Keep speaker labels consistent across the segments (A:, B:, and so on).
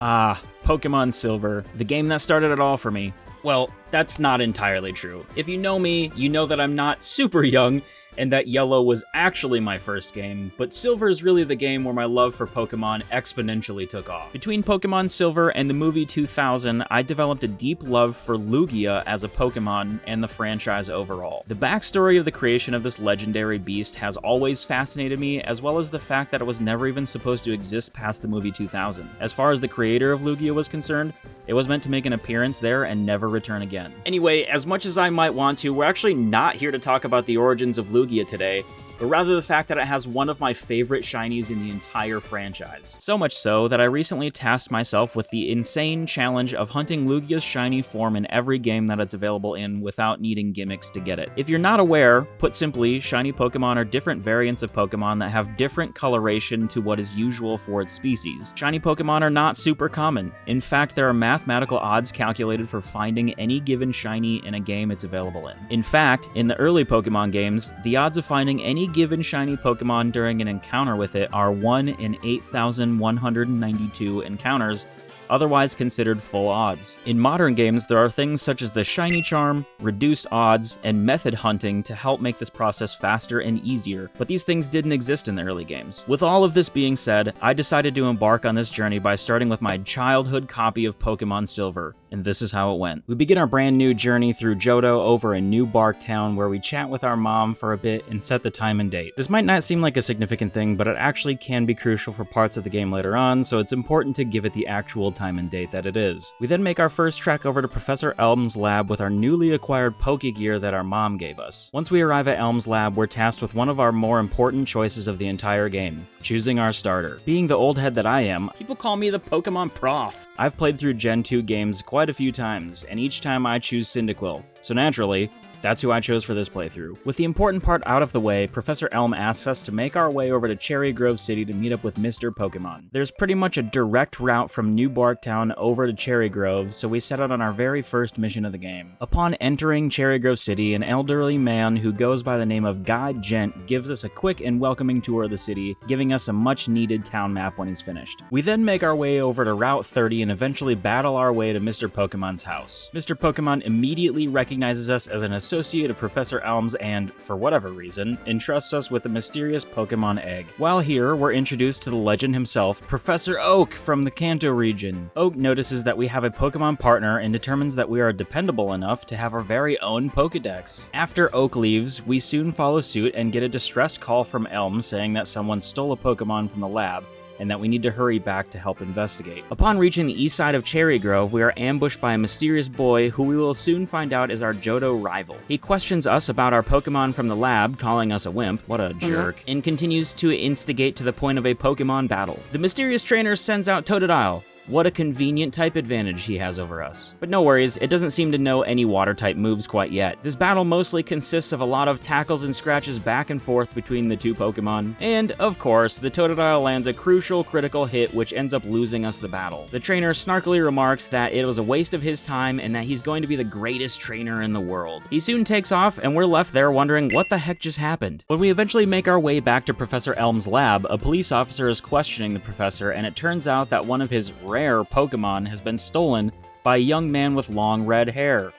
A: Ah, Pokemon Silver, the game that started it all for me. Well, that's not entirely true. If you know me, you know that I'm not super young, and that Yellow was actually my first game, but Silver is really the game where my love for Pokemon exponentially took off. Between Pokemon Silver and the movie 2000, I developed a deep love for Lugia as a Pokemon and the franchise overall. The backstory of the creation of this legendary beast has always fascinated me, as well as the fact that it was never even supposed to exist past the movie 2000. As far as the creator of Lugia was concerned, it was meant to make an appearance there and never return again. Anyway, as much as I might want to, we're actually not here to talk about the origins of Lugia today, but rather the fact that it has one of my favorite shinies in the entire franchise. So much so that I recently tasked myself with the insane challenge of hunting Lugia's shiny form in every game that it's available in without needing gimmicks to get it. If you're not aware, put simply, shiny Pokemon are different variants of Pokemon that have different coloration to what is usual for its species. Shiny Pokemon are not super common. In fact, there are mathematical odds calculated for finding any given shiny in a game it's available in. In fact, in the early Pokemon games, the odds of finding any given shiny Pokemon during an encounter with it are 1 in 8,192 encounters, otherwise considered full odds. In modern games, there are things such as the shiny charm, reduced odds, and method hunting to help make this process faster and easier, but these things didn't exist in the early games. With all of this being said, I decided to embark on this journey by starting with my childhood copy of Pokemon Silver, and this is how it went. We begin our brand new journey through Johto over in New Bark Town, where we chat with our mom for a bit and set the time and date. This might not seem like a significant thing, but it actually can be crucial for parts of the game later on, so it's important to give it the actual time and date that it is. We then make our first trek over to Professor Elm's lab with our newly acquired Pokegear that our mom gave us. Once we arrive at Elm's lab, we're tasked with one of our more important choices of the entire game, choosing our starter. Being the old head that I am, people call me the Pokemon Prof. I've played through Gen 2 games quite a few times, and each time I choose Cyndaquil. So naturally, that's who I chose for this playthrough. With the important part out of the way, Professor Elm asks us to make our way over to Cherry Grove City to meet up with Mr. Pokemon. There's pretty much a direct route from New Bark Town over to Cherry Grove, so we set out on our very first mission of the game. Upon entering Cherry Grove City, an elderly man who goes by the name of Guide Gent gives us a quick and welcoming tour of the city, giving us a much-needed town map when he's finished. We then make our way over to Route 30 and eventually battle our way to Mr. Pokemon's house. Mr. Pokemon immediately recognizes us as an associate of Professor Elm's and, for whatever reason, entrusts us with a mysterious Pokemon egg. While here, we're introduced to the legend himself, Professor Oak from the Kanto region. Oak notices that we have a Pokemon partner and determines that we are dependable enough to have our very own Pokedex. After Oak leaves, we soon follow suit and get a distressed call from Elm saying that someone stole a Pokemon from the lab, and that we need to hurry back to help investigate. Upon reaching the east side of Cherry Grove, we are ambushed by a mysterious boy who we will soon find out is our Johto rival. He questions us about our Pokemon from the lab, calling us a wimp, what a jerk, and continues to instigate to the point of a Pokemon battle. The mysterious trainer sends out Totodile. What a convenient type advantage he has over us. But no worries, it doesn't seem to know any water-type moves quite yet. This battle mostly consists of a lot of tackles and scratches back and forth between the two Pokemon, and, of course, the Totodile lands a crucial critical hit which ends up losing us the battle. The trainer snarkily remarks that it was a waste of his time and that he's going to be the greatest trainer in the world. He soon takes off, and we're left there wondering what the heck just happened. When we eventually make our way back to Professor Elm's lab, a police officer is questioning the professor, and it turns out that one of his rare Pokemon has been stolen by a young man with long red hair.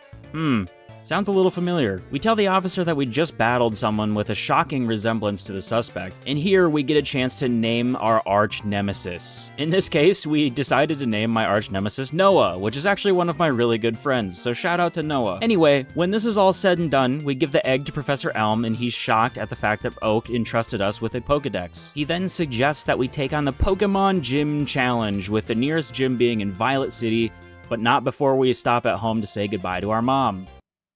A: Sounds a little familiar. We tell the officer that we just battled someone with a shocking resemblance to the suspect, and here we get a chance to name our arch nemesis. In this case, we decided to name my arch nemesis Noah, which is actually one of my really good friends, so shout out to Noah. Anyway, when this is all said and done, we give the egg to Professor Elm, and he's shocked at the fact that Oak entrusted us with a Pokedex. He then suggests that we take on the Pokemon Gym Challenge, with the nearest gym being in Violet City, but not before we stop at home to say goodbye to our mom.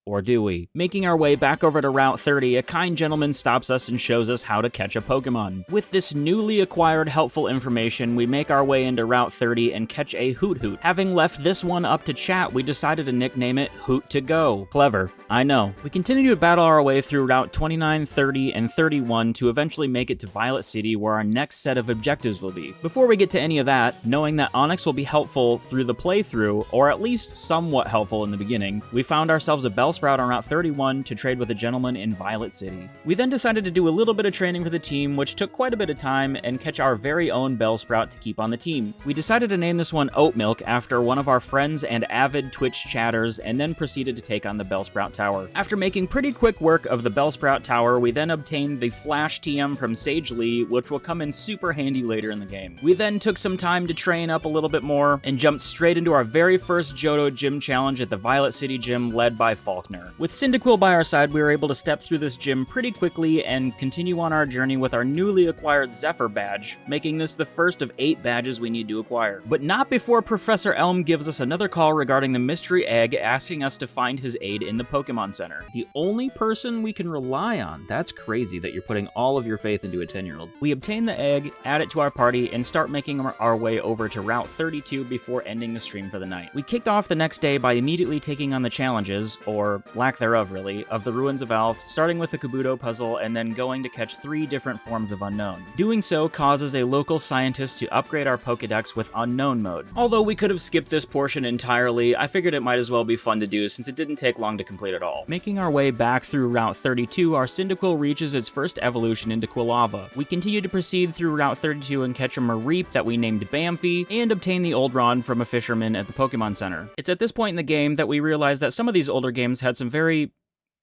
A: Or do we? Making our way back over to Route 30, a kind gentleman stops us and shows us how to catch a Pokemon. With this newly acquired helpful information, we make our way into Route 30 and catch a Hoot. Having left this one up to chat, we decided to nickname it Hoot to Go. Clever, I know. We continue to battle our way through Route 29, 30, and 31 to eventually make it to Violet City, where our next set of objectives will be. Before we get to any of that, knowing that Onyx will be helpful through the playthrough, or at least somewhat helpful in the beginning, we found ourselves a Bell Bellsprout on Route 31 to trade with a gentleman in Violet City. We then decided to do a little bit of training for the team, which took quite a bit of time, and catch our very own Bellsprout to keep on the team. We decided to name this one Oat Milk after one of our friends and avid Twitch chatters, and then proceeded to take on the Bellsprout Tower. After making pretty quick work of the Bellsprout Tower, we then obtained the Flash TM from Sage Lee, which will come in super handy later in the game. We then took some time to train up a little bit more, and jumped straight into our very first Johto gym challenge at the Violet City gym led by Faulkner. With Cyndaquil by our side, we were able to step through this gym pretty quickly and continue on our journey with our newly acquired Zephyr badge, making this the first of 8 badges we need to acquire. But not before Professor Elm gives us another call regarding the mystery egg, asking us to find his aid in the Pokemon Center. The only person we can rely on. That's crazy that you're putting all of your faith into a 10-year-old. We obtain the egg, add it to our party, and start making our way over to Route 32 before ending the stream for the night. We kicked off the next day by immediately taking on the challenges, or lack thereof really, of the Ruins of Alph, starting with the Kabuto puzzle and then going to catch 3 different forms of Unknown. Doing so causes a local scientist to upgrade our Pokedex with Unknown mode. Although we could have skipped this portion entirely, I figured it might as well be fun to do since it didn't take long to complete at all. Making our way back through Route 32, our Cyndaquil reaches its first evolution into Quilava. We continue to proceed through Route 32 and catch a Mareep that we named Bamfy, and obtain the Oldron from a fisherman at the Pokemon Center. It's at this point in the game that we realize that some of these older games had some very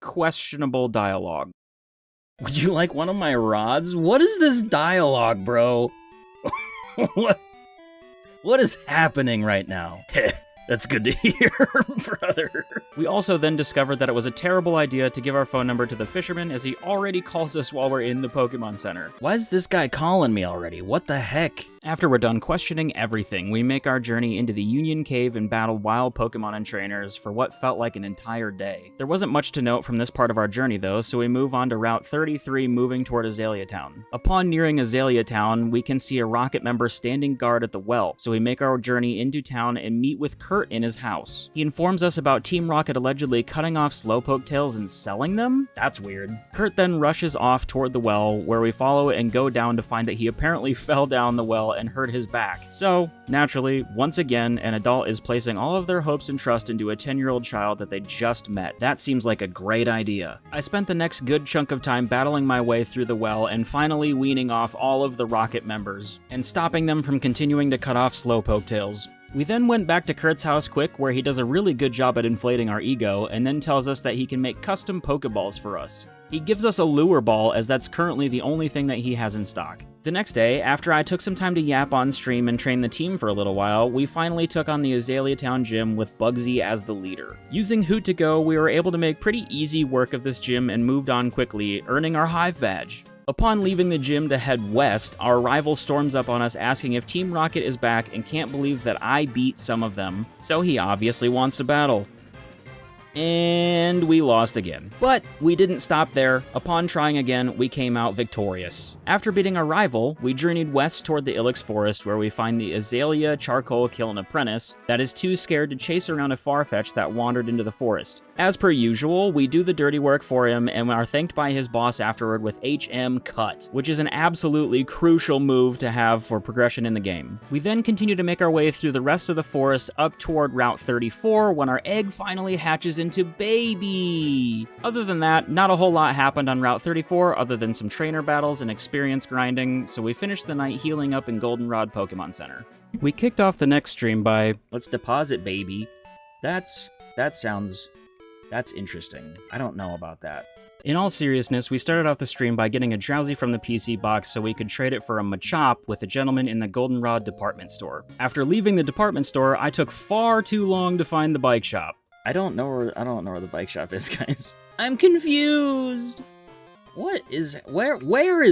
A: questionable dialogue. Would you like one of my rods? What is this dialogue, bro? What is happening right now? That's good to hear, brother. We also then discovered that it was a terrible idea to give our phone number to the fisherman, as he already calls us while we're in the Pokemon Center. Why is this guy calling me already? What the heck? After we're done questioning everything, we make our journey into the Union Cave and battle wild Pokemon and trainers for what felt like an entire day. There wasn't much to note from this part of our journey though, so we move on to Route 33, moving toward Azalea Town. Upon nearing Azalea Town, we can see a Rocket member standing guard at the well, so we make our journey into town and meet with Kurt in his house. He informs us about Team Rocket allegedly cutting off Slowpoke tails and selling them? That's weird. Kurt then rushes off toward the well, where we follow and go down to find that he apparently fell down the well and hurt his back. So, naturally, once again, an adult is placing all of their hopes and trust into a 10-year-old child that they just met. That seems like a great idea. I spent the next good chunk of time battling my way through the well and finally weaning off all of the Rocket members, and stopping them from continuing to cut off Slowpoke tails. We then went back to Kurt's house quick, where he does a really good job at inflating our ego, and then tells us that he can make custom Pokeballs for us. He gives us a lure ball, as that's currently the only thing that he has in stock. The next day, after I took some time to yap on stream and train the team for a little while, we finally took on the Azalea Town gym with Bugsy as the leader. Using Hoot to Go, we were able to make pretty easy work of this gym and moved on quickly, earning our Hive badge. Upon leaving the gym to head west, our rival storms up on us asking if Team Rocket is back and can't believe that I beat some of them, so he obviously wants to battle. And we lost again. But we didn't stop there. Upon trying again, we came out victorious. After beating our rival, we journeyed west toward the Ilex Forest, where we find the Azalea Charcoal Kiln Apprentice that is too scared to chase around a Farfetch that wandered into the forest. As per usual, we do the dirty work for him and are thanked by his boss afterward with HM Cut, which is an absolutely crucial move to have for progression in the game. We then continue to make our way through the rest of the forest up toward Route 34 when our egg finally hatches into Baby. Other than that, not a whole lot happened on Route 34 other than some trainer battles and experience grinding, so we finished the night healing up in Goldenrod Pokemon Center. We kicked off the next stream by, let's deposit Baby. That's interesting. I don't know about that. In all seriousness, we started off the stream by getting a Drowsy from the PC box so we could trade it for a Machop with a gentleman in the Goldenrod department store. After leaving the department store, I took far too long to find the bike shop. I don't know where the bike shop is, guys. I'm confused. Where is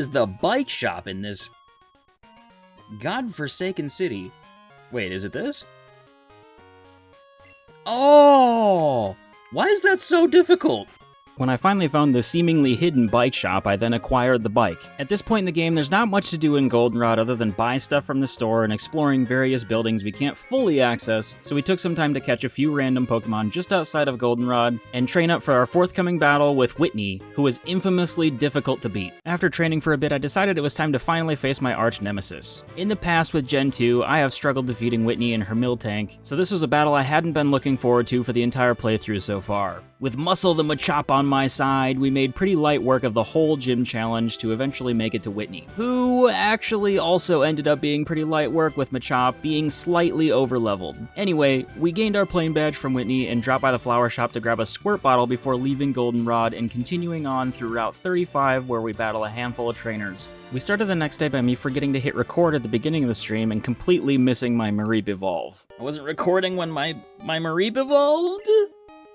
A: the bike shop in this godforsaken city? Wait, is it this? Oh! Why is that so difficult? When I finally found the seemingly hidden bike shop, I then acquired the bike. At this point in the game, there's not much to do in Goldenrod other than buy stuff from the store and exploring various buildings we can't fully access, so we took some time to catch a few random Pokemon just outside of Goldenrod, and train up for our forthcoming battle with Whitney, who is infamously difficult to beat. After training for a bit, I decided it was time to finally face my arch nemesis. In the past with Gen 2, I have struggled defeating Whitney in her Miltank, so this was a battle I hadn't been looking forward to for the entire playthrough so far. With Muscle the Machop on my side, we made pretty light work of the whole gym challenge to eventually make it to Whitney, who actually also ended up being pretty light work with Machop being slightly overleveled. Anyway, we gained our plane badge from Whitney and dropped by the flower shop to grab a squirt bottle before leaving Goldenrod and continuing on through Route 35 where we battle a handful of trainers. We started the next day by me forgetting to hit record at the beginning of the stream and completely missing my Mareep evolve. I wasn't recording when my Mareep evolved?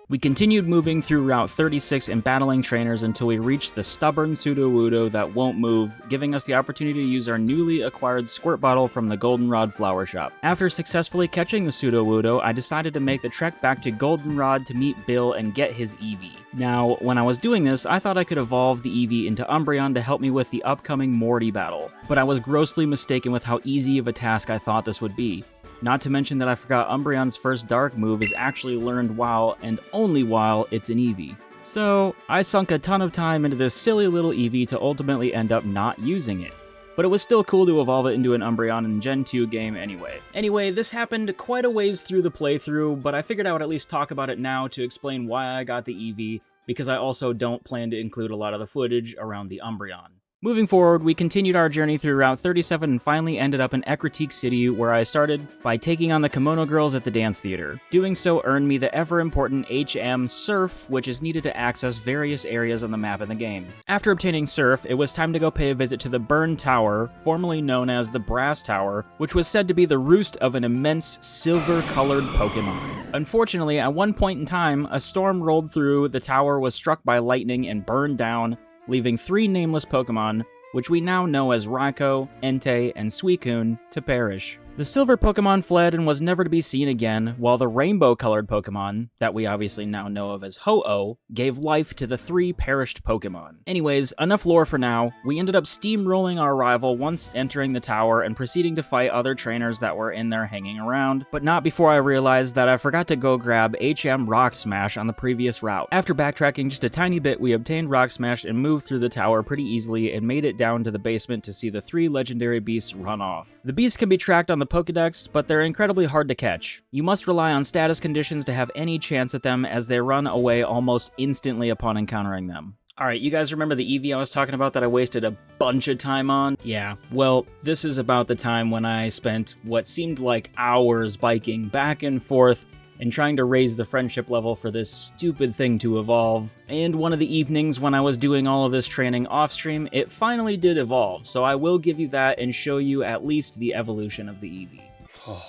A: We continued moving through Route 36 and battling trainers until we reached the stubborn Sudowoodo that won't move, giving us the opportunity to use our newly acquired squirt bottle from the Goldenrod flower shop. After successfully catching the Sudowoodo, I decided to make the trek back to Goldenrod to meet Bill and get his Eevee. Now, when I was doing this, I thought I could evolve the Eevee into Umbreon to help me with the upcoming Morty battle, but I was grossly mistaken with how easy of a task I thought this would be. Not to mention that I forgot Umbreon's first dark move is actually learned while, and only while, it's an Eevee. So, I sunk a ton of time into this silly little Eevee to ultimately end up not using it. But it was still cool to evolve it into an Umbreon in Gen 2 game anyway. Anyway, this happened quite a ways through the playthrough, but I figured I would at least talk about it now to explain why I got the Eevee, because I also don't plan to include a lot of the footage around the Umbreon. Moving forward, we continued our journey through Route 37 and finally ended up in Ecruteak City, where I started by taking on the Kimono Girls at the dance theater. Doing so earned me the ever-important HM Surf, which is needed to access various areas on the map in the game. After obtaining Surf, it was time to go pay a visit to the Burn Tower, formerly known as the Brass Tower, which was said to be the roost of an immense silver-colored Pokemon. Unfortunately, at one point in time, a storm rolled through, the tower was struck by lightning and burned down, leaving 3 nameless Pokemon, which we now know as Raikou, Entei, and Suicune, to perish. The silver Pokemon fled and was never to be seen again, while the rainbow-colored Pokemon, that we obviously now know of as Ho-Oh, gave life to the 3 perished Pokemon. Anyways, enough lore for now. We ended up steamrolling our rival once entering the tower and proceeding to fight other trainers that were in there hanging around, but not before I realized that I forgot to go grab HM Rock Smash on the previous route. After backtracking just a tiny bit, we obtained Rock Smash and moved through the tower pretty easily and made it down to the basement to see the 3 legendary beasts run off. The beasts can be tracked on the PokeDubz, but they're incredibly hard to catch. You must rely on status conditions to have any chance at them, as they run away almost instantly upon encountering them. Alright, you guys remember the Eevee I was talking about that I wasted a bunch of time on? Yeah, well, this is about the time when I spent what seemed like hours biking back and forth and trying to raise the friendship level for this stupid thing to evolve. And one of the evenings when I was doing all of this training off-stream, it finally did evolve, so I will give you that and show you at least the evolution of the Eevee. Oh,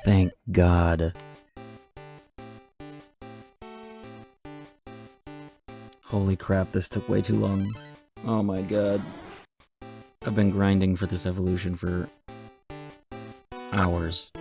A: thank God. Holy crap, this took way too long. Oh my god. I've been grinding for this evolution for hours.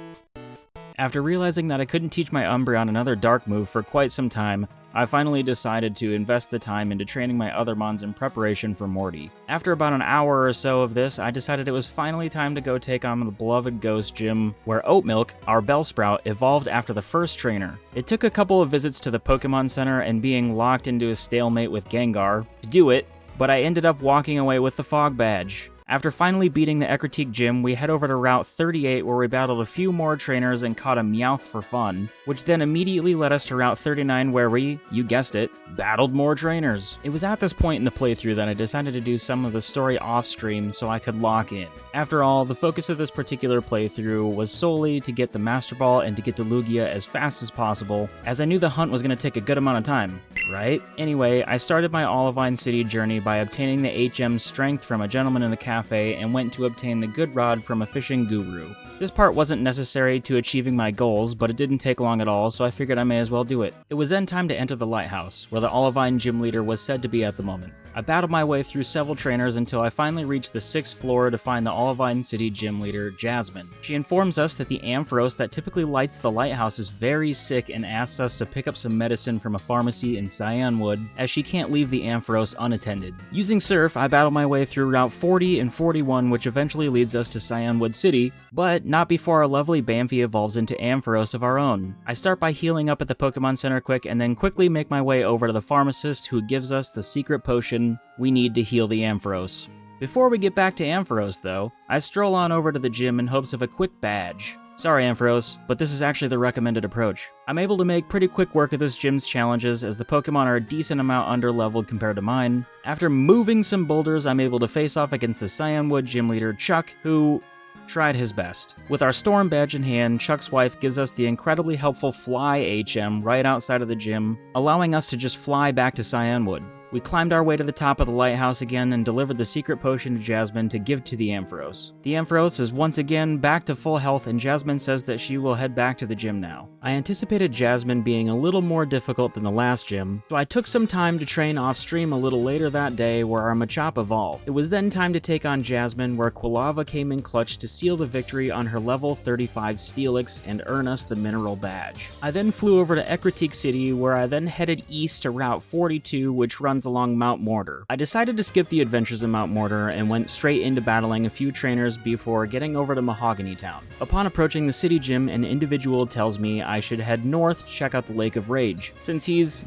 A: After realizing that I couldn't teach my Umbreon another dark move for quite some time, I finally decided to invest the time into training my other mons in preparation for Morty. After about an hour or so of this, I decided it was finally time to go take on the beloved Ghost Gym, where Oatmilk, our Bellsprout, evolved after the first trainer. It took a couple of visits to the Pokemon Center and being locked into a stalemate with Gengar to do it, but I ended up walking away with the Fog Badge. After finally beating the Ecruteak Gym, we head over to Route 38 where we battled a few more trainers and caught a Meowth for fun, which then immediately led us to Route 39 where we, you guessed it, battled more trainers. It was at this point in the playthrough that I decided to do some of the story off-stream so I could lock in. After all, the focus of this particular playthrough was solely to get the Master Ball and to get to Lugia as fast as possible, as I knew the hunt was going to take a good amount of time, right? Anyway, I started my Olivine City journey by obtaining the HM Strength from a gentleman in the cafe and went to obtain the Good Rod from a fishing guru. This part wasn't necessary to achieving my goals, but it didn't take long at all, so I figured I may as well do it. It was then time to enter the lighthouse, where the Olivine gym leader was said to be at the moment. I battled my way through several trainers until I finally reached the 6th floor to find the Olivine City gym leader, Jasmine. She informs us that the Ampharos that typically lights the lighthouse is very sick and asks us to pick up some medicine from a pharmacy in Cyanwood, as she can't leave the Ampharos unattended. Using Surf, I battled my way through Route 40 and 41, which eventually leads us to Cyanwood City, but not before our lovely Bamfy evolves into Ampharos of our own. I start by healing up at the Pokemon Center quick, and then quickly make my way over to the pharmacist who gives us the secret potion we need to heal the Ampharos. Before we get back to Ampharos, though, I stroll on over to the gym in hopes of a quick badge. Sorry, Ampharos, but this is actually the recommended approach. I'm able to make pretty quick work of this gym's challenges as the Pokemon are a decent amount under-leveled compared to mine. After moving some boulders, I'm able to face off against the Cyanwood gym leader, Chuck, who tried his best. With our Storm badge in hand, Chuck's wife gives us the incredibly helpful Fly HM right outside of the gym, allowing us to just fly back to Cyanwood. We climbed our way to the top of the lighthouse again and delivered the secret potion to Jasmine to give to the Ampharos. The Ampharos is once again back to full health, and Jasmine says that she will head back to the gym now. I anticipated Jasmine being a little more difficult than the last gym, so I took some time to train off stream a little later that day where our Machop evolved. It was then time to take on Jasmine, where Quilava came in clutch to seal the victory on her level 35 Steelix and earn us the mineral badge. I then flew over to Ecruteak City, where I then headed east to Route 42, which runs along Mount Mortar. I decided to skip the adventures in Mount Mortar and went straight into battling a few trainers before getting over to Mahogany Town. Upon approaching the city gym, an individual tells me I should head north to check out the Lake of Rage. Since he's,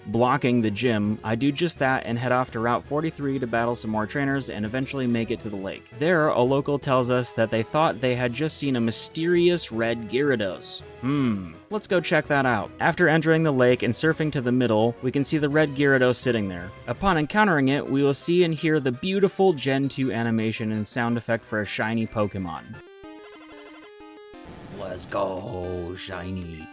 A: blocking the gym, I do just that and head off to Route 43 to battle some more trainers and eventually make it to the lake. There, a local tells us that they thought they had just seen a mysterious red Gyarados. Let's go check that out. After entering the lake and surfing to the middle, we can see the red Gyarados sitting there. Upon encountering it, we will see and hear the beautiful Gen 2 animation and sound effect for a shiny Pokemon. Let's go, shiny.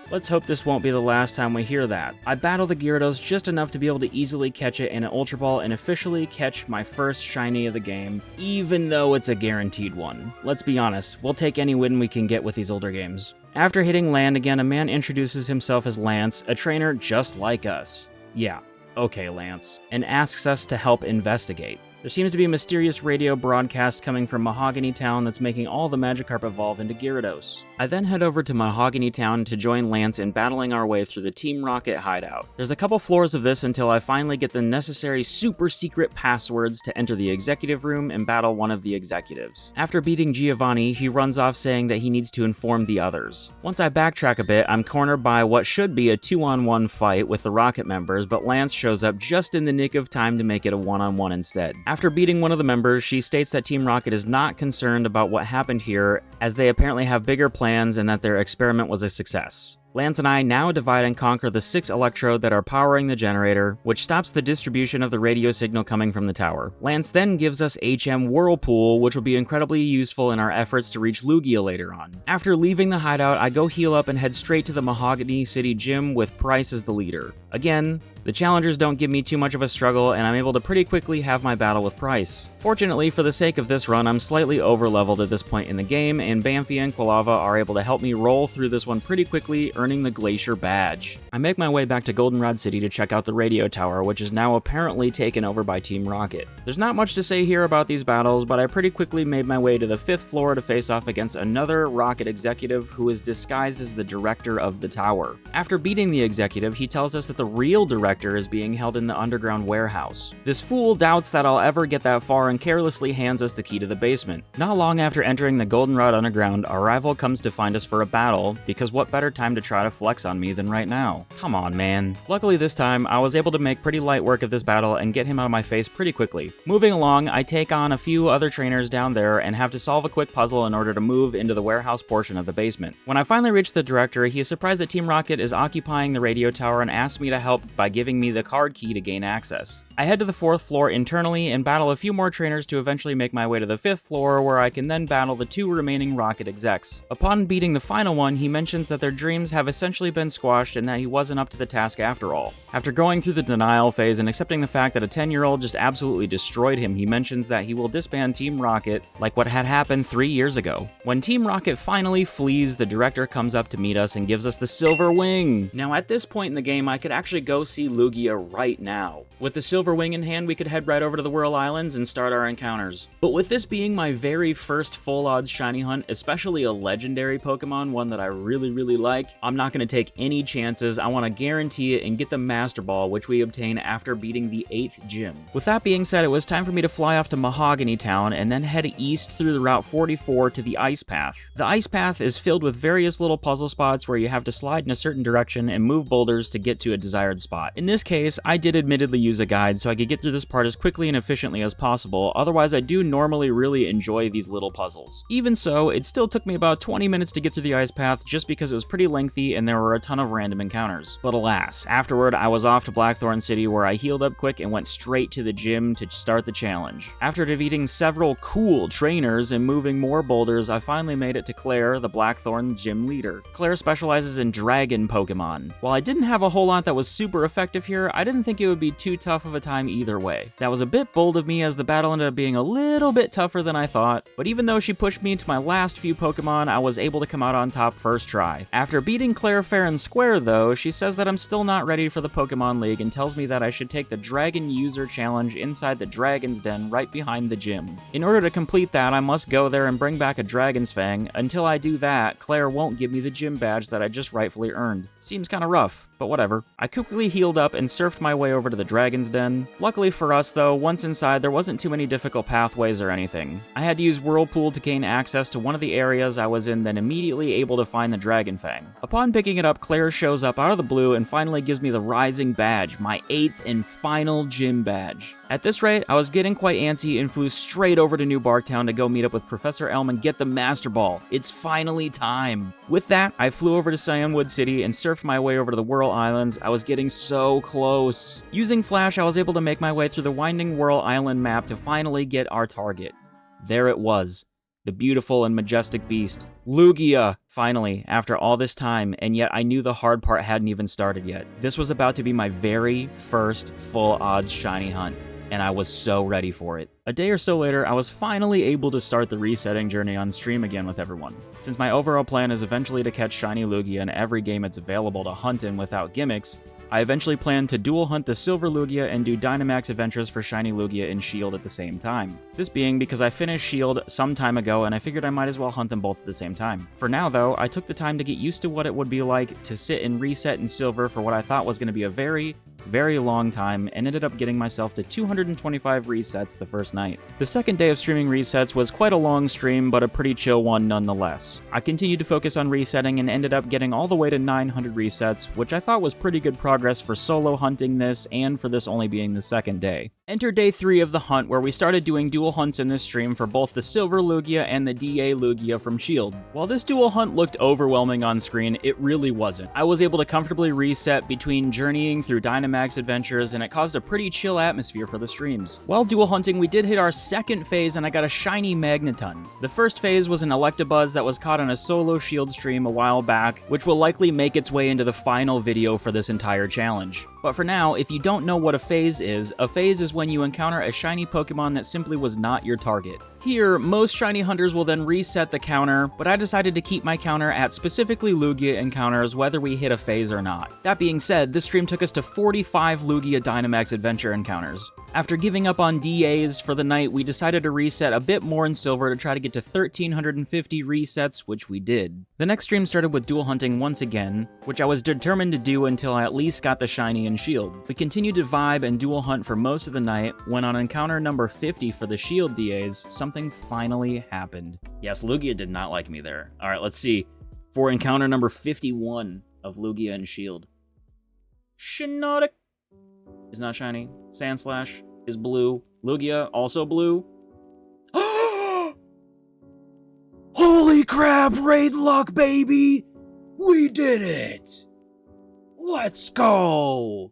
A: Let's hope this won't be the last time we hear that. I battle the Gyarados just enough to be able to easily catch it in an Ultra Ball and officially catch my first shiny of the game, even though it's a guaranteed one. Let's be honest, we'll take any win we can get with these older games. After hitting land again, a man introduces himself as Lance, a trainer just like us. Yeah, okay Lance, and asks us to help investigate. There seems to be a mysterious radio broadcast coming from Mahogany Town that's making all the Magikarp evolve into Gyarados. I then head over to Mahogany Town to join Lance in battling our way through the Team Rocket hideout. There's a couple floors of this until I finally get the necessary super secret passwords to enter the executive room and battle one of the executives. After beating Giovanni, he runs off saying that he needs to inform the others. Once I backtrack a bit, I'm cornered by what should be a 2-on-1 fight with the Rocket members, but Lance shows up just in the nick of time to make it a 1-on-1 instead. After beating one of the members, she states that Team Rocket is not concerned about what happened here, as they apparently have bigger plans and that their experiment was a success. Lance and I now divide and conquer the 6 Electrode that are powering the generator, which stops the distribution of the radio signal coming from the tower. Lance then gives us HM Whirlpool, which will be incredibly useful in our efforts to reach Lugia later on. After leaving the hideout, I go heal up and head straight to the Mahogany City gym with Price as the leader. Again, the challengers don't give me too much of a struggle, and I'm able to pretty quickly have my battle with Price. Fortunately, for the sake of this run, I'm slightly over-leveled at this point in the game, and Bamfy and Quilava are able to help me roll through this one pretty quickly, earning the Glacier badge. I make my way back to Goldenrod City to check out the radio tower, which is now apparently taken over by Team Rocket. There's not much to say here about these battles, but I pretty quickly made my way to the 5th floor to face off against another Rocket executive who is disguised as the director of the tower. After beating the executive, he tells us that the real director is being held in the underground warehouse. This fool doubts that I'll ever get that far and carelessly hands us the key to the basement. Not long after entering the Goldenrod Underground, our rival comes to find us for a battle, because what better time to try to flex on me than right now? Come on, man. Luckily this time, I was able to make pretty light work of this battle and get him out of my face pretty quickly. Moving along, I take on a few other trainers down there and have to solve a quick puzzle in order to move into the warehouse portion of the basement. When I finally reach the director, he is surprised that Team Rocket is occupying the radio tower and asks me to help by giving me the card key to gain access. I head to the 4th floor internally and battle a few more trainers to eventually make my way to the 5th floor, where I can then battle the 2 remaining Rocket execs. Upon beating the final one, he mentions that their dreams have essentially been squashed and that he wasn't up to the task after all. After going through the denial phase and accepting the fact that a 10-year-old just absolutely destroyed him, he mentions that he will disband Team Rocket like what had happened 3 years ago. When Team Rocket finally flees, the director comes up to meet us and gives us the Silver Wing. Now at this point in the game, I could actually go see Lugia right now. With the Silver Wing in hand, we could head right over to the Whirl Islands and start our encounters. But with this being my very first full odds shiny hunt, especially a legendary Pokemon, one that I really like, I'm not going to take any chances. I want to guarantee it and get the Master Ball, which we obtain after beating the 8th gym. With that being said, it was time for me to fly off to Mahogany Town and then head east through the Route 44 to the Ice Path. The Ice Path is filled with various little puzzle spots where you have to slide in a certain direction and move boulders to get to a desired spot. In this case, I did admittedly use a guide, side so I could get through this part as quickly and efficiently as possible, otherwise I do normally really enjoy these little puzzles. Even so, it still took me about 20 minutes to get through the ice path just because it was pretty lengthy and there were a ton of random encounters. But alas, afterward I was off to Blackthorn City where I healed up quick and went straight to the gym to start the challenge. After defeating several cool trainers and moving more boulders, I finally made it to Claire, the Blackthorn gym leader. Claire specializes in dragon Pokemon. While I didn't have a whole lot that was super effective here, I didn't think it would be too tough of a time either way. That was a bit bold of me as the battle ended up being a little bit tougher than I thought, but even though she pushed me into my last few Pokemon, I was able to come out on top first try. After beating Claire fair and square though, she says that I'm still not ready for the Pokemon League and tells me that I should take the Dragon User Challenge inside the Dragon's Den right behind the gym. In order to complete that, I must go there and bring back a Dragon's Fang. Until I do that, Claire won't give me the gym badge that I just rightfully earned. Seems kinda rough, but whatever. I quickly healed up and surfed my way over to the Dragon's Den. Luckily for us though, once inside there wasn't too many difficult pathways or anything. I had to use Whirlpool to gain access to one of the areas I was in, then immediately able to find the Dragon Fang. Upon picking it up, Claire shows up out of the blue and finally gives me the Rising Badge, my 8th and final gym badge. At this rate, I was getting quite antsy and flew straight over to New Barktown to go meet up with Professor Elm and get the Master Ball. It's finally time. With that, I flew over to Cyanwood City and surfed my way over to the Whirl Islands. I was getting so close. Using Flash, I was able to make my way through the winding Whirl Island map to finally get our target. There it was. The beautiful and majestic beast. Lugia! Finally, after all this time, and yet I knew the hard part hadn't even started yet. This was about to be my very first full odds shiny hunt, and I was so ready for it. A day or so later, I was finally able to start the resetting journey on stream again with everyone. Since my overall plan is eventually to catch shiny Lugia in every game it's available to hunt in without gimmicks, I eventually plan to dual hunt the Silver Lugia and do Dynamax adventures for shiny Lugia in Shield at the same time. This being because I finished Shield some time ago and I figured I might as well hunt them both at the same time. For now though, I took the time to get used to what it would be like to sit and reset in Silver for what I thought was going to be a very long time, and ended up getting myself to 225 resets the first night. The second day of streaming resets was quite a long stream, but a pretty chill one nonetheless. I continued to focus on resetting and ended up getting all the way to 900 resets, which I thought was pretty good progress for solo hunting this and for this only being the second day. Enter day 3 of the hunt, where we started doing dual hunts in this stream for both the Silver Lugia and the DA Lugia from Shield. While this dual hunt looked overwhelming on screen, it really wasn't. I was able to comfortably reset between journeying through Dynamax adventures, and it caused a pretty chill atmosphere for the streams. While dual hunting, we did hit our second phase and I got a shiny Magneton. The first phase was an Electabuzz that was caught on a solo Shield stream a while back, which will likely make its way into the final video for this entire challenge. But for now, if you don't know what a phase is when you encounter a shiny Pokemon that simply was not your target. Here, most shiny hunters will then reset the counter, but I decided to keep my counter at specifically Lugia encounters whether we hit a phase or not. That being said, this stream took us to 45 Lugia Dynamax adventure encounters. After giving up on DAs for the night, we decided to reset a bit more in Silver to try to get to 1,350 resets, which we did. The next stream started with dual hunting once again, which I was determined to do until I at least got the shiny in Shield. We continued to vibe and dual hunt for most of the night, when on encounter number 50 for the Shield DAs, something finally happened. Yes, Lugia did not like me there. Alright, let's see. For encounter number 51 of Lugia and Shield. Shiinotic is not shiny. Sandslash is blue. Lugia, also blue. Holy crap, raid luck, baby! We did it! Let's go!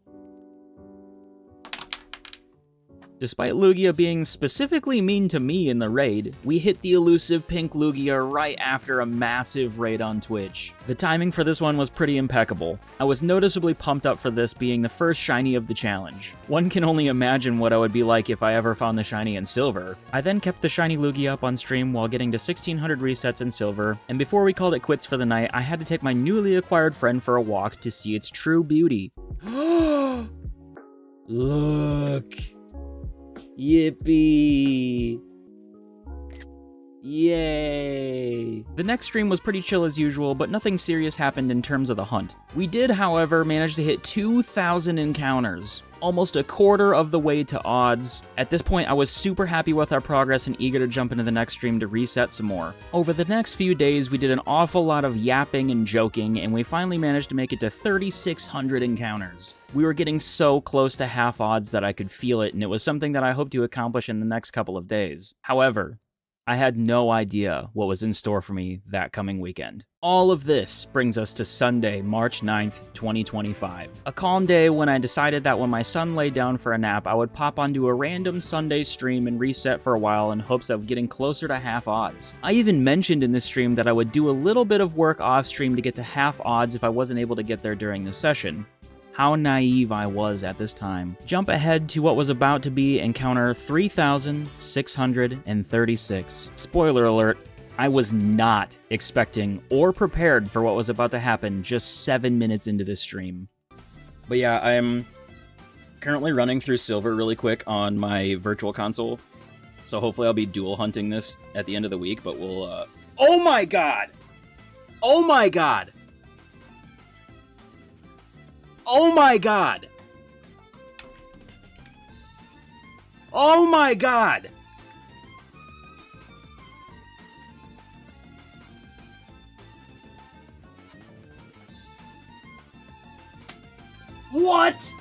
A: Despite Lugia being specifically mean to me in the raid, we hit the elusive pink Lugia right after a massive raid on Twitch. The timing for this one was pretty impeccable. I was noticeably pumped up for this being the first shiny of the challenge. One can only imagine what I would be like if I ever found the shiny in Silver. I then kept the shiny Lugia up on stream while getting to 1,600 resets in Silver, and before we called it quits for the night, I had to take my newly acquired friend for a walk to see its true beauty. Look! Yippee! Yay! The next stream was pretty chill as usual, but nothing serious happened in terms of the hunt. We did, however, manage to hit 2,000 encounters, almost a quarter of the way to odds. At this point, I was super happy with our progress and eager to jump into the next stream to reset some more. Over the next few days, we did an awful lot of yapping and joking, and we finally managed to make it to 3,600 encounters. We were getting so close to half odds that I could feel it, and it was something that I hope to accomplish in the next couple of days. However, I had no idea what was in store for me that coming weekend. All of this brings us to Sunday, March 9th, 2025. A calm day when I decided that when my son lay down for a nap, I would pop onto a random Sunday stream and reset for a while in hopes of getting closer to half odds. I even mentioned in this stream that I would do a little bit of work off stream to get to half odds if I wasn't able to get there during the session. How naive I was at this time. Jump ahead to what was about to be encounter 3,636. Spoiler alert, I was not expecting or prepared for what was about to happen just 7 minutes into this stream. But yeah, I'm currently running through Silver really quick on my virtual console, so hopefully I'll be dual hunting this at the end of the week, but we'll, Oh my god! Oh my god! Oh my god! Oh my god! What?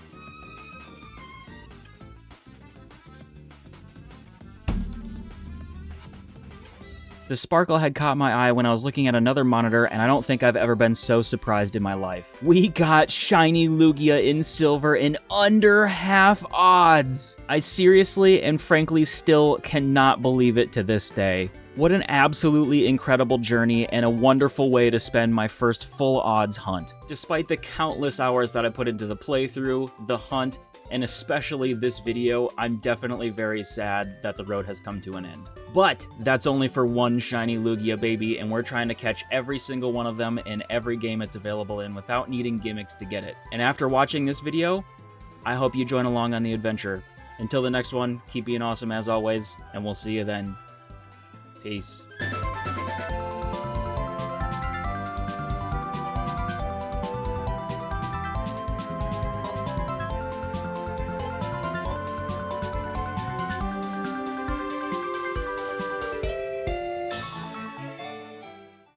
A: The sparkle had caught my eye when I was looking at another monitor, and I don't think I've ever been so surprised in my life. We got shiny Lugia in silver in under half odds! I seriously and frankly still cannot believe it to this day. What an absolutely incredible journey and a wonderful way to spend my first full odds hunt. Despite the countless hours that I put into the playthrough, the hunt, and especially this video, I'm definitely very sad that the road has come to an end. But that's only for one shiny Lugia baby, and we're trying to catch every single one of them in every game it's available in without needing gimmicks to get it. And after watching this video, I hope you join along on the adventure. Until the next one, keep being awesome as always, and we'll see you then. Peace.